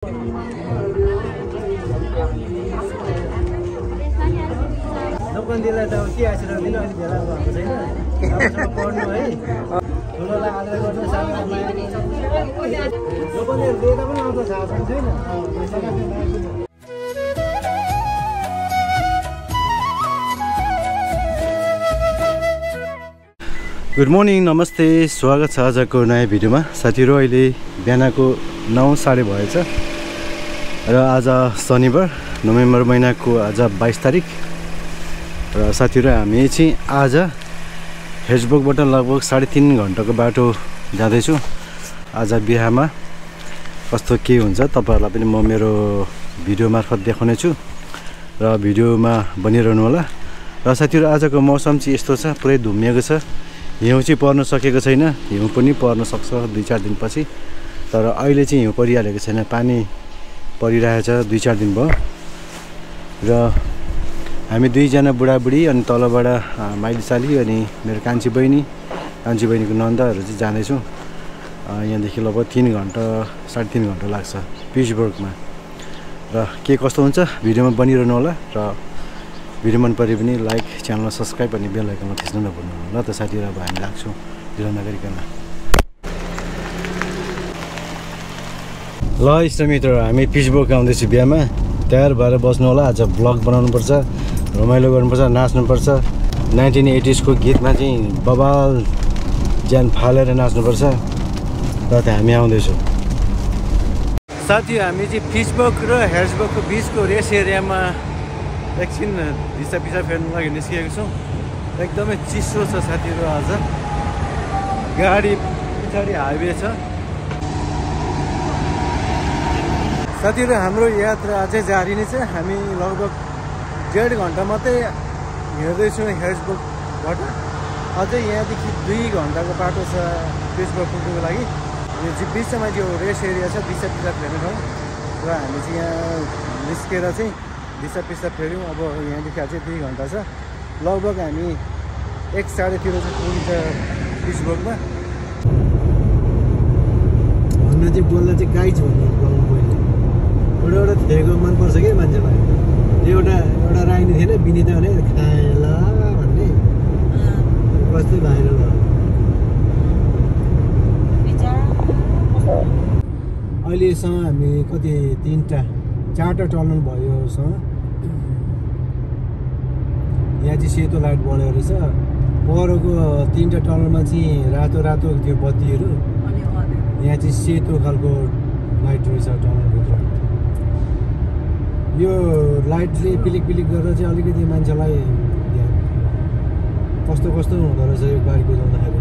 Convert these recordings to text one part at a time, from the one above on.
दोकानदारलाई त के आइसकेर दिन अहिले भेला भएको छैन राम्रोसँग पढ्नु है ठुलोलाई आदर गर्नु सानोलाई माया गर्नु दोकानदार दिएर पनि आउँछ थाहा छैन गुड मर्निङ नमस्ते स्वागत छ आजको नयाँ भिडियोमा साथीहरु अहिले बिहानको 9:30 भएछ र आज शनिबार नोभेम्बर महिनाको आज 22 तारिक र साथीहरु हामी चाहिँ आज हेजबर्गबाट लगभग 3.5 घण्टाको बाटो जाँदैछु आज बिहामा कस्तो के हुन्छ तपाईहरुलाई पनि म मेरो भिडियो मार्फत देखाउने छु र भिडियोमा बनिरहनु होला र साथीहरु आजको मौसम चाहिँ यस्तो छ पुरै धुम्मिएको छ हिउँ चाहिँ पर्न सकेको छैन हिउँ पनि पर्न सक्छ 2-4 दिनपछि तर अहिले चाहिँ हिउँ परिहालेको छैन पानी परिरहेछ 2-4 दिन भयो र हामी दुईजना बुढाबुढी अनि तलबाट माइली साली अनि मेरो कान्छी बहिनीको नन्दहरू चाहिँ जाँदैछौँ यहाँदेखि लगभग 3 घण्टा 3.5 घण्टा लाग्छ पिट्सबर्गमा र के कस्तो हुन्छ भिडियोमा बनिरहनु होला र भिडियो मन परे पनि लाइक च्यानललाई सब्स्क्राइब अनि बेल आइकनमा थिच्न नभुल्नु ल त साथीहरु अब हामी लाग्छौँ ढिलो नगरिकन ल इष्टमित्रहरु हामी पिट्सबर्ग आउँदैछु बिहामा तयार भएर बस्नु होला आज ब्लग बनाउनु पर्छ रमाइलो गर्नुपर्छ नाच्नुपर्छ 1980s को गीतमा चाहिँ बबाल ज्यान फालेर नाच्नुपर्छ र त हामी आउँदैछौँ साथी हामी चाहिँ पिट्सबर्ग र हेजबर्गको बीचको रेस एरियामा एकछिन दिशा पिसा फेर्नु लागि निस्किएको छौँ एकदमै चिसो छ साथीहरु आज गाडी पछाडि हाइवे छ साथीहरु हाम्रो यात्रा अझै जारी नै छ हामी लगभग 1.5 घण्टा मात्रै हिँड्दैछौँ हेजबर्गबाट अझै यहाँदेखि 2 घण्टाको बाटो छ पिट्सबर्ग पुग्नुको लागि यो बिचमा यो रेस एरिया छ दिशा पिसा फेर्ने ठाउँ र हामी चाहिँ यहाँ निस्केर चाहिँ दिशा पिसा फेर्यौँ अब यहाँदेखि अझै 2 घण्टा छ लगभग हामी 1:30 तिर चाहिँ पुगिन्छ पिट्सबर्गमा भन्न चाहिँ बोल्दा चाहिँ गाइज भन्नु पहिले एउटा थिएको मनपर्छ कि मान्छेलाई एउटा राइनी थिएन बिनिता भने खाएला भन्ने कस्तै भाइरल भयो अहिलेसम्म हामी कति 4टा टर्नल भयो सँग यहाँ चाहिँ सेतो लाइट बलेको रहेछ परको 3टा टर्नलमा चाहिँ रातो त्यो बत्तीहरू यहाँ चाहिँ सेतो खालको लाइट रहेछ टर्नलभित्र यो लाइटले पिलिक गरेर चाहिँ अलिकति मान्छेलाई कस्तो हुँदो रहेछ यो गाडी कुदाउँदाखेरि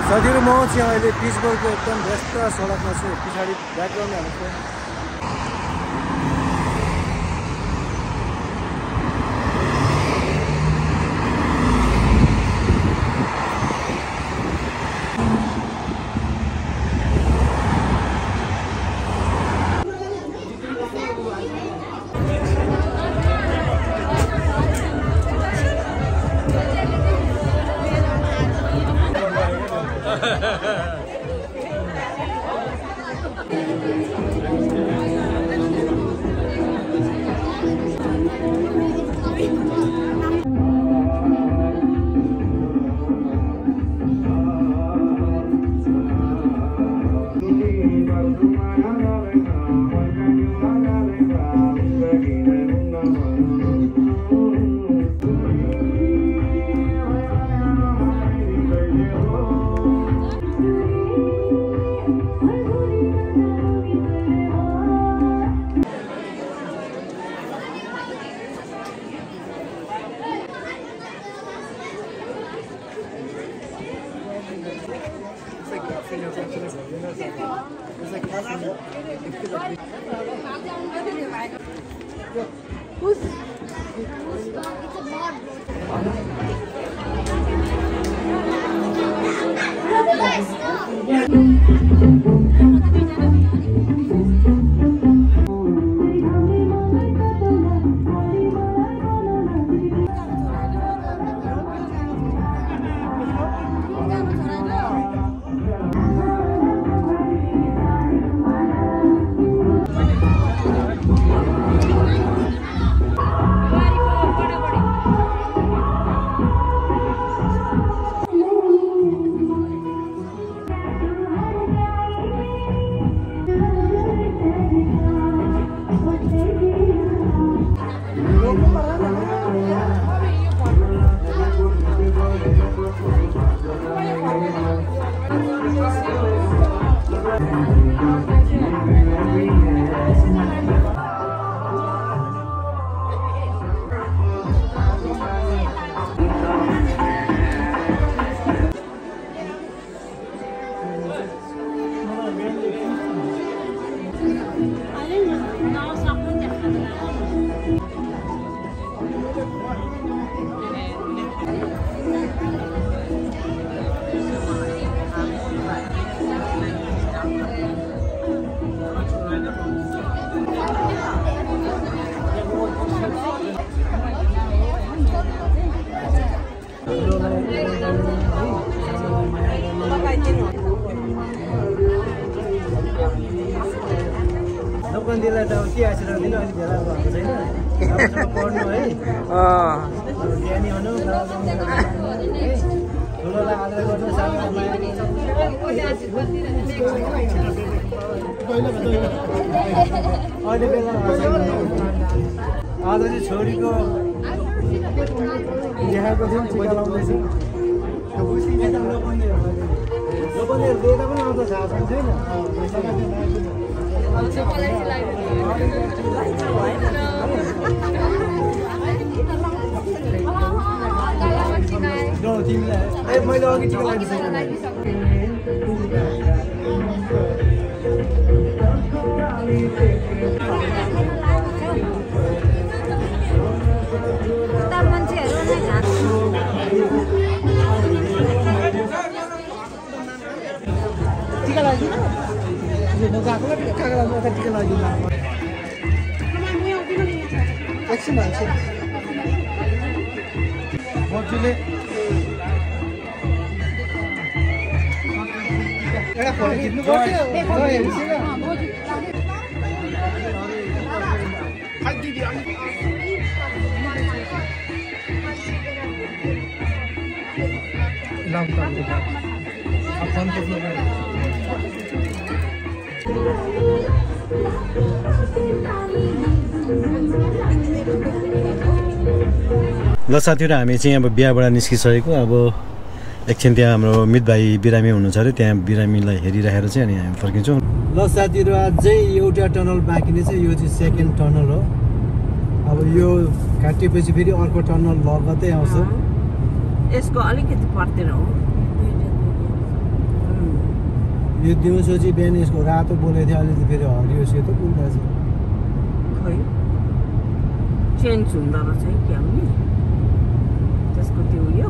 साथीहरु म चाहिँ अहिले पिट्सबर्गको एकदम व्यस्त सडकमा छु पछाडि ब्याकग्राउन्ड हाल्छु दोकानदारलाई त के आइसकेर दिन अलिक भेला भएको छैन राम्रोसँग पढ्नु है ज्ञानी हुनु ठुलोलाई आदर गर्नु सानोलाई अहिले बेला आज चाहिँ छोरीको देखाएको थियो टिका लाउँदैछ लोकनेहरू दिएर पनि आउँछ थाहा छैन तिमीलाई मैले अघि टिका ल साथीहरु हामी चाहिँ अब बिहाबाट निस्किसकेको अब एकछिन त्यहाँ हाम्रो मित भाइ बिरामी हुनुहुन्छ अरे त्यहाँ बिरामीलाई हेरिराखेर चाहिँ अनि हामी फर्किन्छौँ ल साथीहरु अझै एउटा टनल बाँकी नै छ यो चाहिँ सेकेन्ड टनल हो अब यो काटेपछि फेरि अर्को टनल लगतै आउँछ यसको अलिकति पर्दैन हो यो दिउँसो चाहिँ बिहान यसको रातो बोलेको थियो अहिले फेरि हरियो सेतो बोलिरहेछ खै चेन्ज हुँदो रहेछ है क्या नि त्यसको त्यो उयो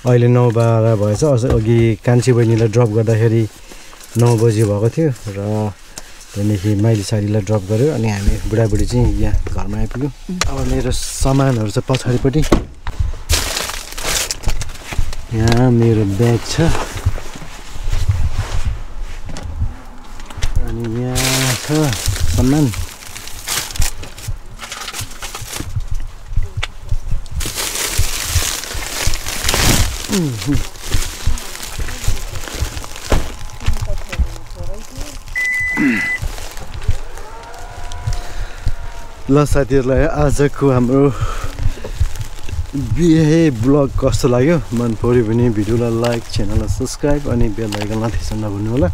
अहिले 9:12 भएछ अघि कान्छी बहिनीलाई ड्रप गर्दाखेरि 9 बजी भएको थियो र त्यहाँदेखि माइली सारीलाई ड्रप गर्यो अनि हामी बुढाबुढी चाहिँ यहाँ घरमा आइपुग्यौँ अब मेरो सामानहरू चाहिँ पछाडिपट्टि यहाँ मेरो ब्याग छ अनि यहाँ छ सामान ल साथीहरूलाई आजको हाम्रो बिहे ब्लग कस्तो लाग्यो मन पर्यो भने भिडियोलाई लाइक च्यानललाई सब्सक्राइब अनि बेल आइकनलाई थिच्न नभुल्नु होला।